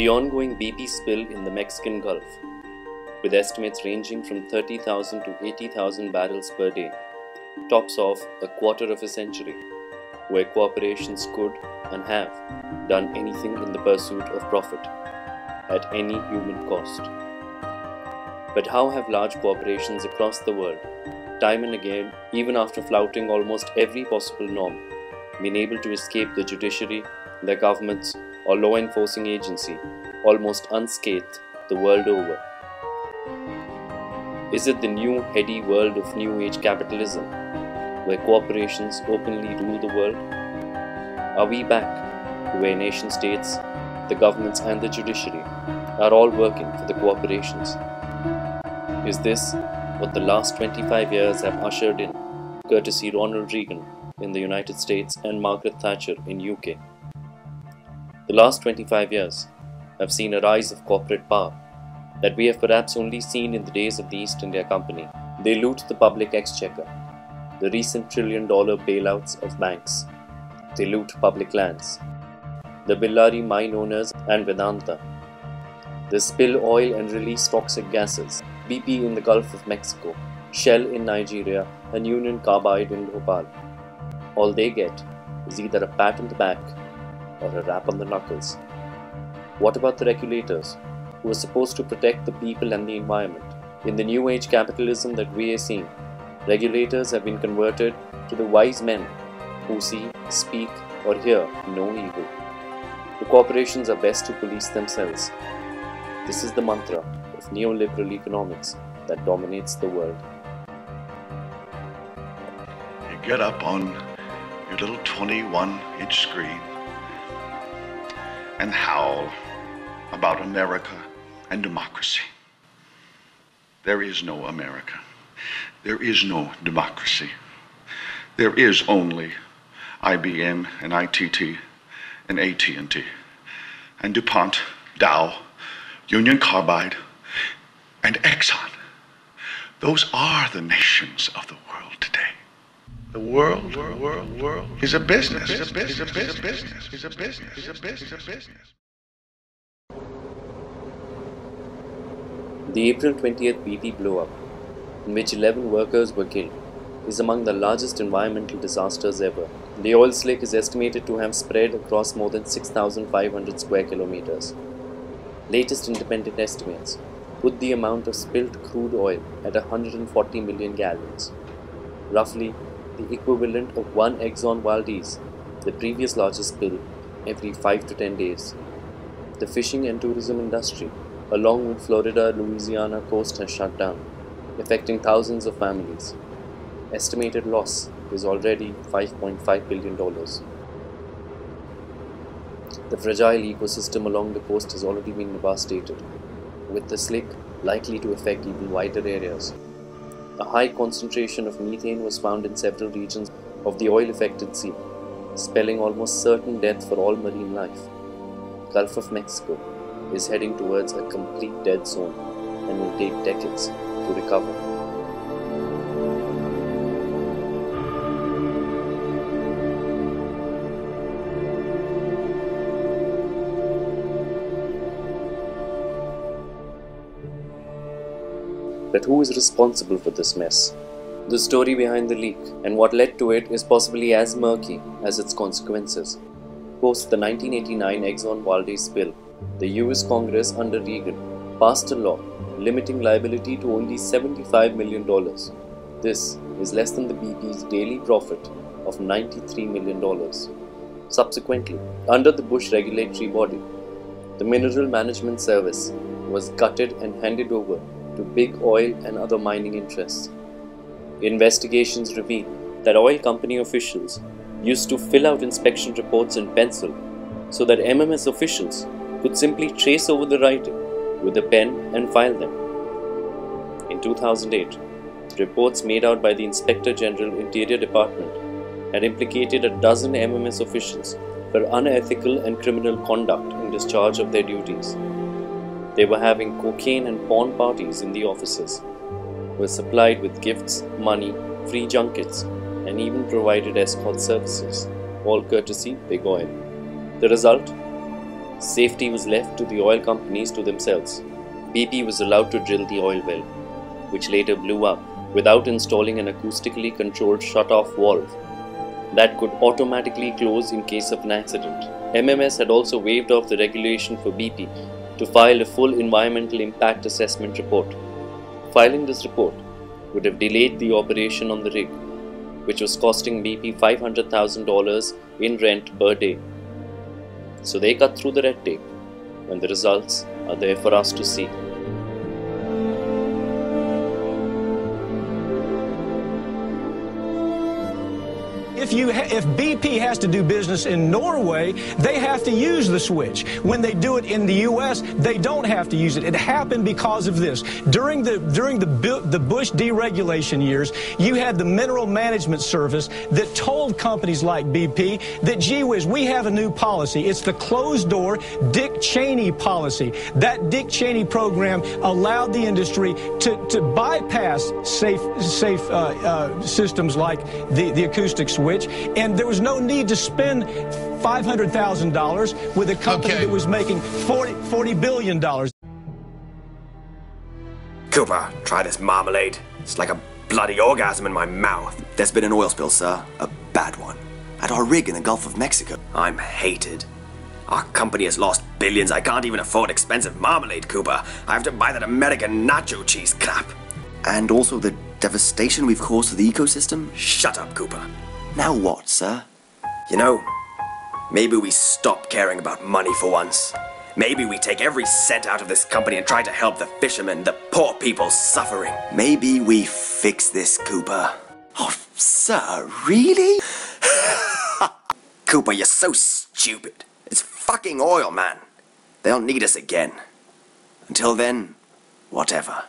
The ongoing BP spill in the Mexican Gulf, with estimates ranging from 30,000 to 80,000 barrels per day, tops off a quarter of a century where corporations could and have done anything in the pursuit of profit at any human cost. But how have large corporations across the world, time and again, even after flouting almost every possible norm, been able to escape the judiciary, their governments, or law enforcing agency almost unscathed the world over? Is it the new heady world of New Age capitalism, where corporations openly rule the world? Are we back to where nation states, the governments and the judiciary are all working for the corporations? Is this what the last 25 years have ushered in, courtesy Ronald Reagan in the United States and Margaret Thatcher in UK? The last 25 years have seen a rise of corporate power that we have perhaps only seen in the days of the East India Company. They loot the public exchequer, the recent trillion-dollar bailouts of banks. They loot public lands, the Billari mine owners and Vedanta. They spill oil and release toxic gases. BP in the Gulf of Mexico, Shell in Nigeria, and Union Carbide in Bhopal. All they get is either a pat on the back or a rap on the knuckles. What about the regulators, who are supposed to protect the people and the environment? In the new age capitalism that we are seeing, regulators have been converted to the wise men who see, speak, or hear no evil. The corporations are best to police themselves. This is the mantra of neoliberal economics that dominates the world. You get up on your little 21-inch screen and howl about America and democracy. There is no America. There is no democracy. There is only IBM and ITT and AT&T and DuPont, Dow, Union Carbide, and Exxon. Those are the nations of the world today. The world is a business. The April 20th BP blow-up, in which 11 workers were killed, is among the largest environmental disasters ever. The oil slick is estimated to have spread across more than 6,500 square kilometers. Latest independent estimates put the amount of spilled crude oil at 140 million gallons, roughly the equivalent of one Exxon Valdez, the previous largest spill, every 5 to 10 days. The fishing and tourism industry, along with Florida-Louisiana coast, has shut down, affecting thousands of families. Estimated loss is already $5.5 billion. The fragile ecosystem along the coast has already been devastated, with the slick likely to affect even wider areas. A high concentration of methane was found in several regions of the oil-affected sea, spelling almost certain death for all marine life. The Gulf of Mexico is heading towards a complete dead zone and will take decades to recover. But who is responsible for this mess? The story behind the leak and what led to it is possibly as murky as its consequences. Post the 1989 Exxon Valdez spill, the US Congress under Reagan passed a law limiting liability to only $75 million. This is less than the BP's daily profit of $93 million. Subsequently, under the Bush regulatory body, the Mineral Management Service was gutted and handed over to big oil and other mining interests. Investigations reveal that oil company officials used to fill out inspection reports in pencil so that MMS officials could simply trace over the writing with a pen and file them. In 2008, reports made out by the Inspector General Interior Department had implicated a dozen MMS officials for unethical and criminal conduct in discharge of their duties. They were having cocaine and porn parties in the offices, were supplied with gifts, money, free junkets, and even provided escort services, all courtesy Big Oil. The result? Safety was left to the oil companies to themselves. BP was allowed to drill the oil well, which later blew up without installing an acoustically controlled shut-off valve that could automatically close in case of an accident. MMS had also waived off the regulation for BP to file a full environmental impact assessment report. Filing this report would have delayed the operation on the rig, which was costing BP $500,000 in rent per day. So they cut through the red tape, and the results are there for us to see. If BP has to do business in Norway, they have to use the switch. When they do it in the U.S., they don't have to use it. It happened because of this. During the Bush deregulation years, you had the Mineral Management Service that told companies like BP that, gee whiz, we have a new policy. It's the closed-door Dick Cheney policy. That Dick Cheney program allowed the industry to bypass safe systems like the acoustic switch. And there was no need to spend $500,000 with a company that was making $40 billion. Cooper, try this marmalade. It's like a bloody orgasm in my mouth. There's been an oil spill, sir. A bad one. At our rig in the Gulf of Mexico. I'm hated. Our company has lost billions. I can't even afford expensive marmalade, Cooper. I have to buy that American nacho cheese crap. And also the devastation we've caused to the ecosystem? Shut up, Cooper. Now what, sir? You know, maybe we stop caring about money for once. Maybe we take every cent out of this company and try to help the fishermen, the poor people suffering. Maybe we fix this, Cooper. Oh, sir, really? Cooper, you're so stupid. It's fucking oil, man. They'll need us again. Until then, whatever.